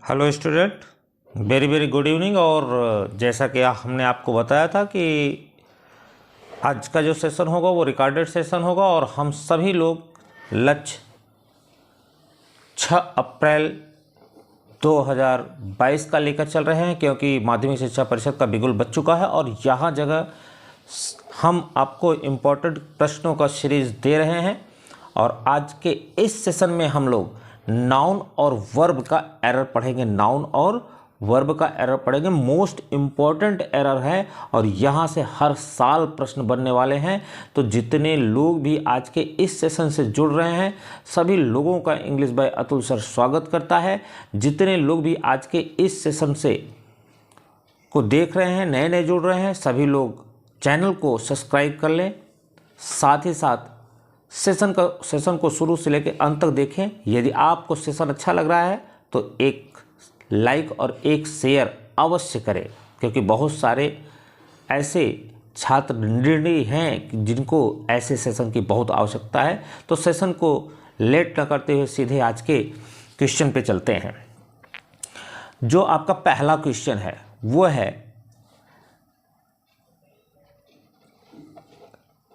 Hello student, very very good evening. और जैसा कि हमने आपको बताया था कि आज का जो सेशन होगा वो रिकॉर्डेड सेशन होगा और हम सभी लोग लक्ष्य 6 अप्रैल 2022 का लेकर चल रहे हैं, क्योंकि माध्यमिक शिक्षा परिषद का बिगुल बज चुका है और यहाँ जगह हम आपको इम्पोर्टेंट प्रश्नों का सीरीज दे रहे हैं। और आज के इस सेशन में हम लोग नाउन और वर्ब का एरर पढ़ेंगे। नाउन और वर्ब का एरर पढ़ेंगे, मोस्ट इम्पॉर्टेंट एरर है और यहाँ से हर साल प्रश्न बनने वाले हैं। तो जितने लोग भी आज के इस सेशन से जुड़ रहे हैं सभी लोगों का इंग्लिश बाय अतुल सर स्वागत करता है। जितने लोग भी आज के इस सेशन से को देख रहे हैं, नए नए जुड़ रहे हैं, सभी लोग चैनल को सब्सक्राइब कर लें। साथ ही साथ सेशन को शुरू से लेकर अंत तक देखें। यदि आपको सेशन अच्छा लग रहा है तो एक लाइक और एक शेयर अवश्य करें, क्योंकि बहुत सारे ऐसे छात्र निर्णय हैं जिनको ऐसे सेशन की बहुत आवश्यकता है। तो सेशन को लेट न करते हुए सीधे आज के क्वेश्चन पे चलते हैं। जो आपका पहला क्वेश्चन है वो है,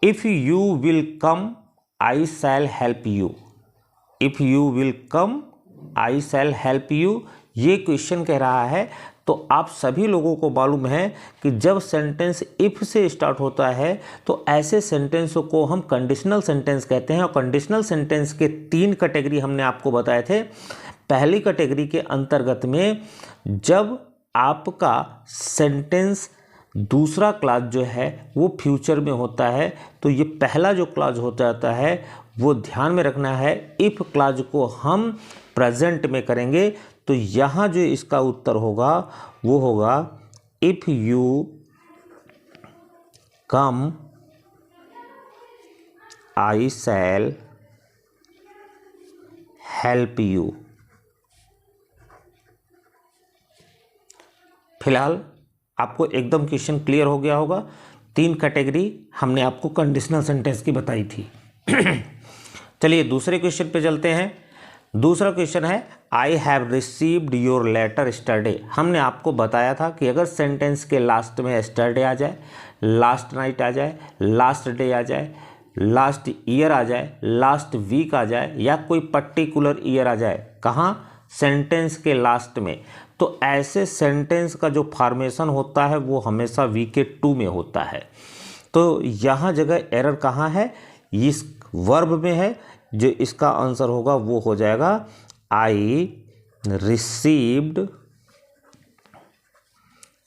if you will come I shell help you. If you will come I shell help you, ये क्वेश्चन कह रहा है। तो आप सभी लोगों को मालूम है कि जब सेंटेंस इफ से स्टार्ट होता है तो ऐसे सेंटेंस को हम कंडीशनल सेंटेंस कहते हैं। और कंडीशनल सेंटेंस के 3 कैटेगरी हमने आपको बताए थे। पहली कैटेगरी के अंतर्गत में जब आपका सेंटेंस दूसरा क्लास जो है वो फ्यूचर में होता है, तो ये पहला जो क्लास हो जाता है वो ध्यान में रखना है। इफ क्लास को हम प्रेजेंट में करेंगे तो यहाँ जो इसका उत्तर होगा वो होगा, if you come I shell help you. फिलहाल आपको एकदम क्वेश्चन क्लियर हो गया होगा। 3 कैटेगरी हमने आपको कंडीशनल सेंटेंस की बताई थी। चलिए दूसरे क्वेश्चन पे चलते हैं। दूसरा क्वेश्चन है, I have received your letter yesterday. हमने आपको बताया था कि अगर सेंटेंस के लास्ट में स्टरडे आ जाए, लास्ट नाइट आ जाए, लास्ट डे आ जाए, लास्ट ईयर आ जाए, लास्ट वीक आ जाए या कोई पर्टिकुलर ईयर आ जाए, कहाँ, सेंटेंस के लास्ट में, तो ऐसे सेंटेंस का जो फॉर्मेशन होता है वो हमेशा VK2 में होता है। तो यहाँ जगह एरर कहाँ है, इस वर्ब में है। जो इसका आंसर होगा वो हो जाएगा, I received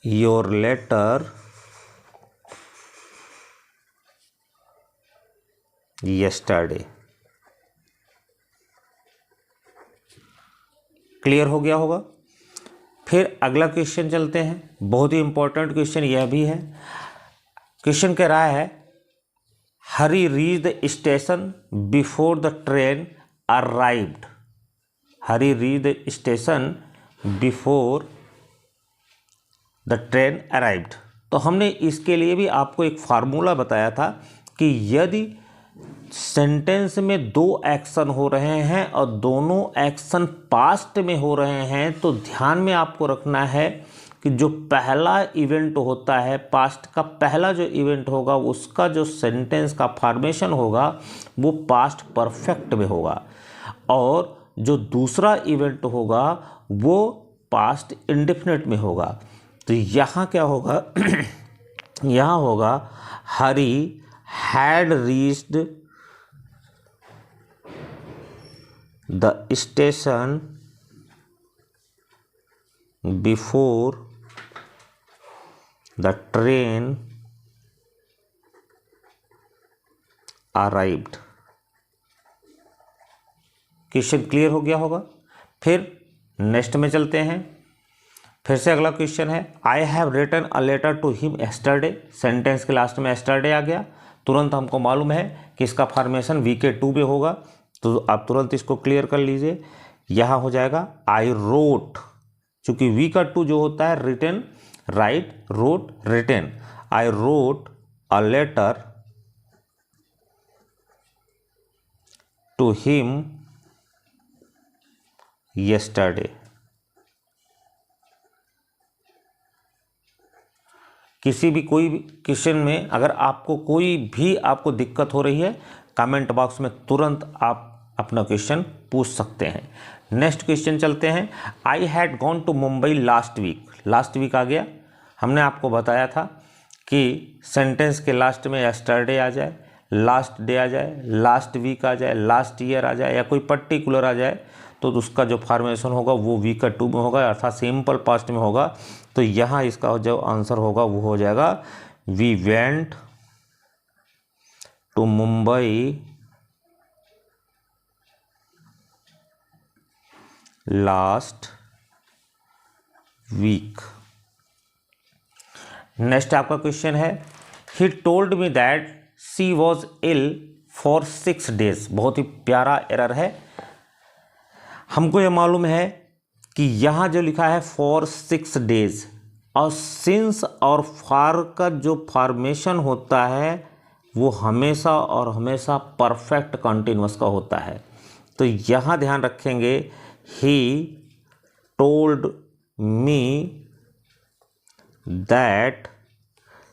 your letter yesterday. Clear हो गया होगा। फिर अगला क्वेश्चन चलते हैं, बहुत ही इंपॉर्टेंट क्वेश्चन यह भी है। क्वेश्चन कह रहा है, Hari reach the station before the train arrived. Hari reach the station before the train arrived. तो हमने इसके लिए भी आपको एक फार्मूला बताया था कि यदि सेंटेंस में 2 एक्शन हो रहे हैं और दोनों एक्शन पास्ट में हो रहे हैं तो ध्यान में आपको रखना है कि जो पहला इवेंट होता है, पास्ट का पहला जो इवेंट होगा उसका जो सेंटेंस का फॉर्मेशन होगा वो पास्ट परफेक्ट में होगा और जो दूसरा इवेंट होगा वो पास्ट इंडेफिनिट में होगा। तो यहाँ क्या होगा यहाँ होगा, Hari had reached the station before the train arrived। Question clear हो गया होगा। फिर नेक्स्ट में चलते हैं। फिर से अगला क्वेश्चन है, I have written a letter to him yesterday. Sentence के लास्ट में एस्टरडे आ गया, तुरंत हमको मालूम है कि इसका फॉर्मेशन VK2 में होगा। तो आप तुरंत इसको क्लियर कर लीजिए। यहाँ हो जाएगा, आई रोट, चूंकि VK2 जो होता है written, right, wrote, written. I wrote a letter to him yesterday। किसी भी कोई भी क्वेश्चन में अगर आपको कोई भी आपको दिक्कत हो रही है, कमेंट बॉक्स में तुरंत आप अपना क्वेश्चन पूछ सकते हैं। नेक्स्ट क्वेश्चन चलते हैं। I had gone to Mumbai last week. Last week आ गया, हमने आपको बताया था कि सेंटेंस के लास्ट में यस्टरडे आ जाए, लास्ट डे आ जाए, लास्ट वीक आ जाए, लास्ट ईयर आ जाए या कोई पर्टिकुलर आ जाए तो उसका जो फॉर्मेशन होगा वो वीक का टू में होगा अर्थात सिंपल पास्ट में होगा। तो यहाँ इसका जो आंसर होगा वो हो जाएगा we went to Mumbai last week. Next आपका क्वेश्चन है, he told me that she was ill for 6 days। बहुत ही प्यारा एरर है। हमको ये मालूम है कि यहाँ जो लिखा है फॉर 6 days और सिंस और फॉर का जो फॉर्मेशन होता है वो हमेशा और हमेशा परफेक्ट कंटिन्यूअस का होता है। तो यहाँ ध्यान रखेंगे, ही टोल्ड मी दैट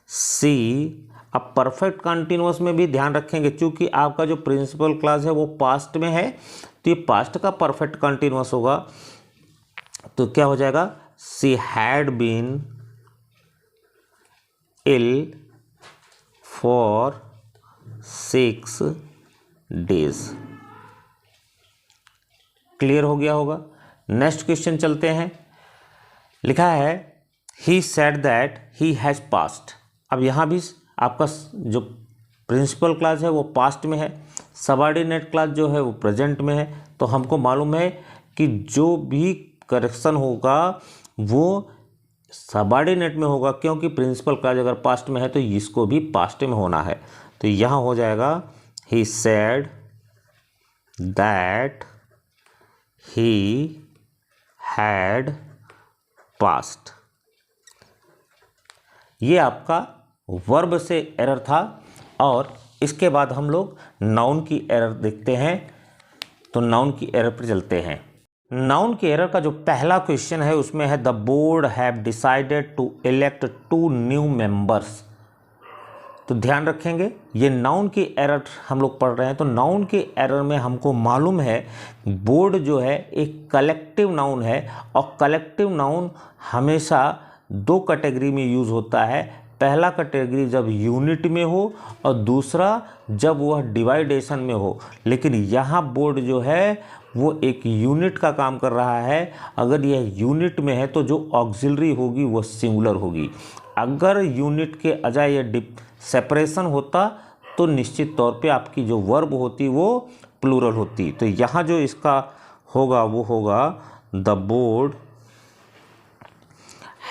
सी। अब परफेक्ट कंटिन्यूअस में भी ध्यान रखेंगे, क्योंकि आपका जो प्रिंसिपल क्लॉज है वो पास्ट में है तो ये पास्ट का परफेक्ट कंटिन्यूअस होगा। तो क्या हो जाएगा, she had been ill for 6 days। Clear हो गया होगा। नेक्स्ट क्वेश्चन चलते हैं। लिखा है he said that he has passed. अब यहाँ भी आपका जो प्रिंसिपल क्लॉज है वो पास्ट में है, सबऑर्डिनेट क्लॉज जो है वो प्रेजेंट में है। तो हमको मालूम है कि जो भी करेक्शन होगा वो सबऑर्डिनेट में होगा, क्योंकि प्रिंसिपल क्लॉज अगर पास्ट में है तो इसको भी पास्ट में होना है। तो यहाँ हो जाएगा ही said that he had passed. ये आपका वर्ब से एरर था। और इसके बाद हम लोग नाउन की एरर देखते हैं। तो नाउन की एरर पर चलते हैं। नाउन की एरर का जो पहला क्वेश्चन है उसमें है the board have decided to elect 2 new members. तो ध्यान रखेंगे, ये नाउन की एरर हम लोग पढ़ रहे हैं। तो नाउन के एरर में हमको मालूम है बोर्ड जो है एक कलेक्टिव नाउन है और कलेक्टिव नाउन हमेशा 2 कैटेगरी में यूज़ होता है। पहला कैटेगरी जब यूनिट में हो और दूसरा जब वह डिवाइडेशन में हो। लेकिन यहाँ बोर्ड जो है वो एक यूनिट का काम कर रहा है। अगर यह यूनिट में है तो जो ऑक्सिलरी होगी वो सिंगुलर होगी। अगर यूनिट के अजाय ये सेपरेशन होता तो निश्चित तौर पे आपकी जो वर्ब होती वो प्लूरल होती। तो यहाँ जो इसका होगा वो होगा the board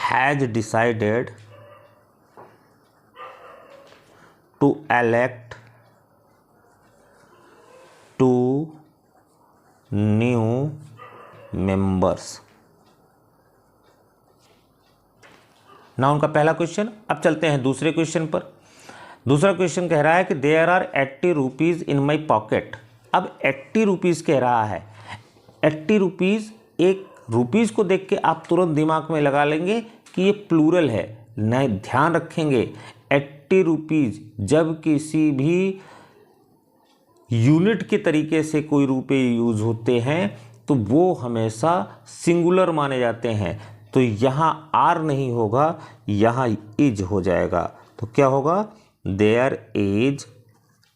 has decided to elect 2 new members. Noun का पहला क्वेश्चन। अब चलते हैं दूसरे क्वेश्चन पर। दूसरा क्वेश्चन कह रहा है कि there are 80 rupees in my pocket. अब 80 रुपीज़ कह रहा है। 80 रुपीज़, एक रुपीज़ को देख के आप तुरंत दिमाग में लगा लेंगे कि ये प्लूरल है। नहीं, ध्यान रखेंगे 80 रुपीज़ जब किसी भी यूनिट के तरीके से कोई रुपए यूज़ होते हैं तो वो हमेशा सिंगुलर माने जाते हैं। तो यहाँ आर नहीं होगा, यहाँ इज हो जाएगा। तो क्या होगा, there is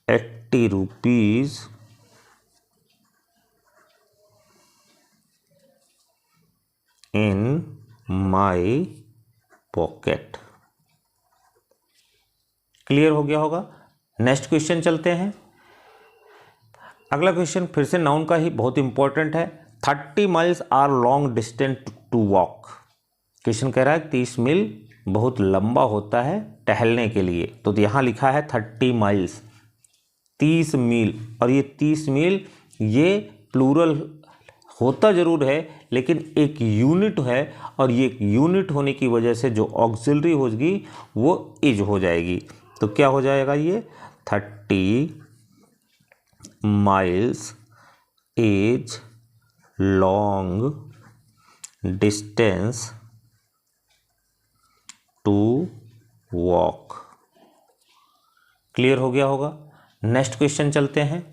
80 rupees in my pocket. Clear हो गया होगा। नेक्स्ट क्वेश्चन चलते हैं। अगला क्वेश्चन फिर से नाउन का ही बहुत इंपॉर्टेंट है। 30 miles are long distance to walk. Question कह रहा है 30 मील बहुत लंबा होता है टहलने के लिए। तो यहाँ लिखा है 30 miles, 30 मील। और ये 30 मील ये प्लूरल होता ज़रूर है लेकिन एक यूनिट है, और ये एक यूनिट होने की वजह से जो ऑक्सिलरी होगी वो इज हो जाएगी। तो क्या हो जाएगा, ये 30 miles is long distance to walk. Clear हो गया होगा। नेक्स्ट क्वेश्चन चलते हैं।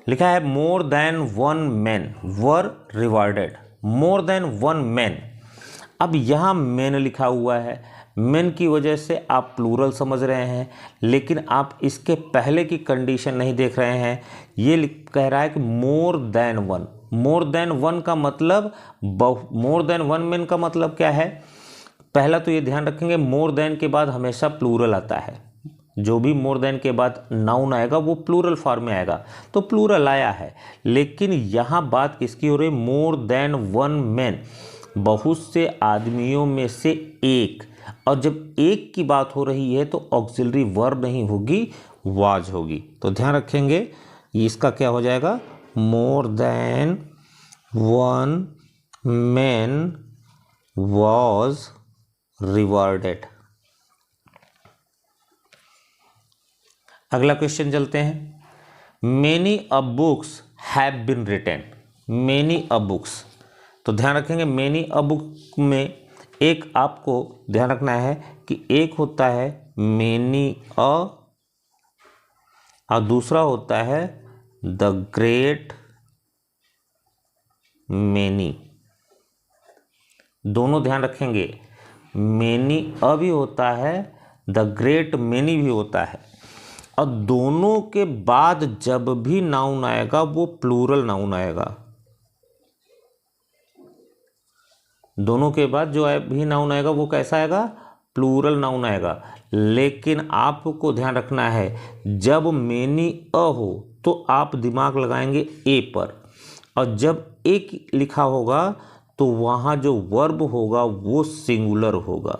लिखा है more than one man were rewarded. More than one man. अब यहाँ मैन लिखा हुआ है, मैन की वजह से आप प्लूरल समझ रहे हैं, लेकिन आप इसके पहले की कंडीशन नहीं देख रहे हैं। ये कह रहा है कि मोर देन वन। मोर देन वन का मतलब, मोर देन वन मैन का मतलब क्या है? पहला तो ये ध्यान रखेंगे, मोर देन के बाद हमेशा प्लूरल आता है। जो भी मोर देन के बाद नाउन आएगा वो प्लूरल फॉर्म में आएगा, तो प्लूरल आया है। लेकिन यहाँ बात किसकी हो रही है? मोर देन वन मैन, बहुत से आदमियों में से एक। और जब एक की बात हो रही है तो ऑक्सिलरी वर्ब नहीं होगी, वाज होगी। तो ध्यान रखेंगे, इसका क्या हो जाएगा? More than one man was rewarded. अगला क्वेश्चन चलते हैं। Many a books have been written. Many a books, तो ध्यान रखेंगे मेनी अ बुक में एक आपको ध्यान रखना है कि एक होता है मेनी अ और दूसरा होता है द ग्रेट मेनी। दोनों ध्यान रखेंगे, मेनी अ भी होता है, द ग्रेट मेनी भी होता है। और दोनों के बाद जब भी नाउन आएगा वो प्लूरल नाउन आएगा। दोनों के बाद जो भी नाउन आएगा वो कैसा आएगा? प्लूरल नाउन आएगा। लेकिन आपको ध्यान रखना है, जब मेनी अ हो तो आप दिमाग लगाएंगे ए पर, और जब एक लिखा होगा तो वहाँ जो वर्ब होगा वो सिंगुलर होगा।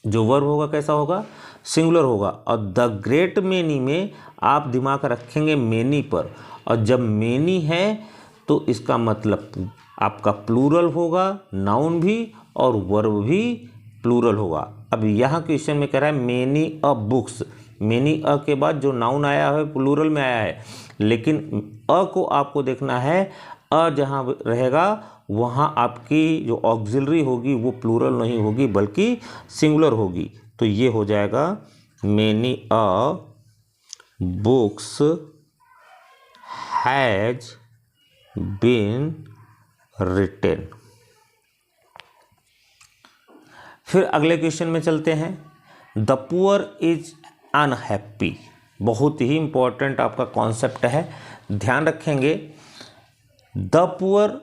जो वर्ब होगा कैसा होगा? सिंगुलर होगा। और द ग्रेट मेनी में आप दिमाग रखेंगे मेनी पर, और जब मेनी है तो इसका मतलब आपका प्लूरल होगा, नाउन भी और वर्ब भी प्लूरल होगा। अब यहाँ क्वेश्चन में कह रहा है many a books. Many a के बाद जो नाउन आया है प्लूरल में आया है, लेकिन अ को आपको देखना है, अ जहाँ रहेगा वहाँ आपकी जो ऑक्सिलरी होगी वो प्लूरल नहीं होगी बल्कि सिंगुलर होगी। तो ये हो जाएगा many a books has been written. फिर अगले क्वेश्चन में चलते हैं। The poor is unhappy. बहुत ही इंपॉर्टेंट आपका कॉन्सेप्ट है, ध्यान रखेंगे। द पुअर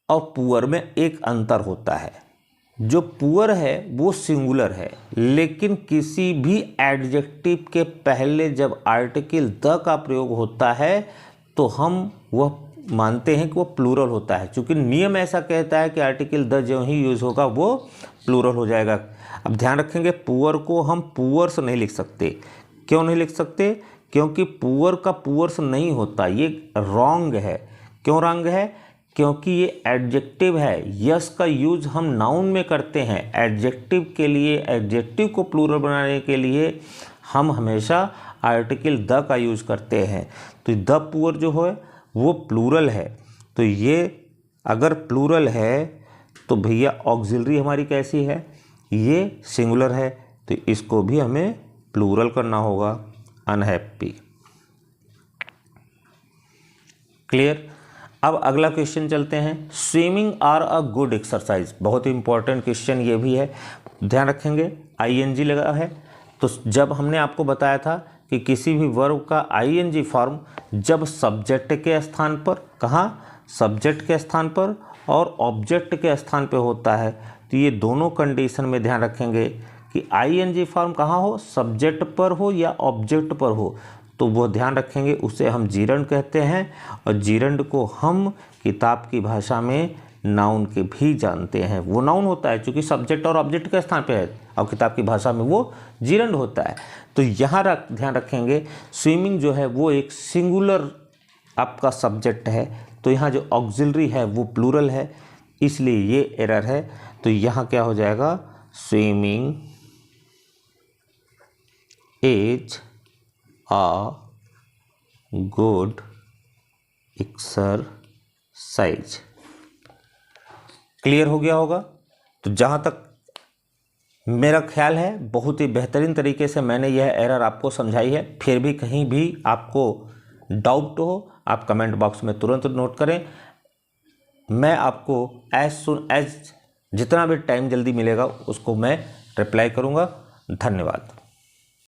और पुअर में एक अंतर होता है। जो पुअर है वो सिंगुलर है, लेकिन किसी भी एडजेक्टिव के पहले जब आर्टिकल द का प्रयोग होता है तो हम वह मानते हैं कि वो प्लूरल होता है, क्योंकि नियम ऐसा कहता है कि आर्टिकल द जो ही यूज़ होगा वो प्लूरल हो जाएगा। अब ध्यान रखेंगे, पुअर को हम पुअर्स नहीं लिख सकते। क्यों नहीं लिख सकते? क्योंकि पुअर का पुअर्स नहीं होता, ये रॉन्ग है। क्यों रॉन्ग है? क्योंकि ये एडजेक्टिव है। यस का यूज हम नाउन में करते हैं, एडजेक्टिव के लिए, एडजेक्टिव को प्लूरल बनाने के लिए हम हमेशा आर्टिकल द का यूज करते हैं। तो द पुअर जो है वो प्लूरल है। तो ये अगर प्लूरल है तो भैया ऑक्सिलरी हमारी कैसी है? ये सिंगुलर है, तो इसको भी हमें प्लूरल करना होगा, अनहैप्पी। क्लियर? अब अगला क्वेश्चन चलते हैं। Swimming are a good exercise. बहुत ही इंपॉर्टेंट क्वेश्चन ये भी है, ध्यान रखेंगे। आईएनजी लगा है, तो जब हमने आपको बताया था कि किसी भी वर्ब का आईएनजी फॉर्म जब सब्जेक्ट के स्थान पर, कहाँ? सब्जेक्ट के स्थान पर और ऑब्जेक्ट के स्थान पर होता है, तो ये दोनों कंडीशन में ध्यान रखेंगे कि आईएनजी फॉर्म कहाँ हो, सब्जेक्ट पर हो या ऑब्जेक्ट पर हो, तो वो ध्यान रखेंगे, उसे हम जीरंड कहते हैं। और जीरंड को हम किताब की भाषा में नाउन के भी जानते हैं। वो नाउन होता है क्योंकि सब्जेक्ट और ऑब्जेक्ट के स्थान पे है, और किताब की भाषा में वो जीरंड होता है। तो यहाँ ध्यान रखेंगे, स्विमिंग जो है वो एक सिंगुलर आपका सब्जेक्ट है, तो यहाँ जो ऑक्सिलरी है वो प्लूरल है, इसलिए ये एरर है। तो यहाँ क्या हो जाएगा? Swimming is a good exercise। Clear हो गया होगा। तो जहाँ तक मेरा ख्याल है बहुत ही बेहतरीन तरीके से मैंने यह एरर आपको समझाई है। फिर भी कहीं भी आपको डाउट हो आप कमेंट बॉक्स में तुरंत नोट करें। मैं आपको एज सुन एज जितना भी टाइम जल्दी मिलेगा उसको मैं रिप्लाई करूँगा। धन्यवाद।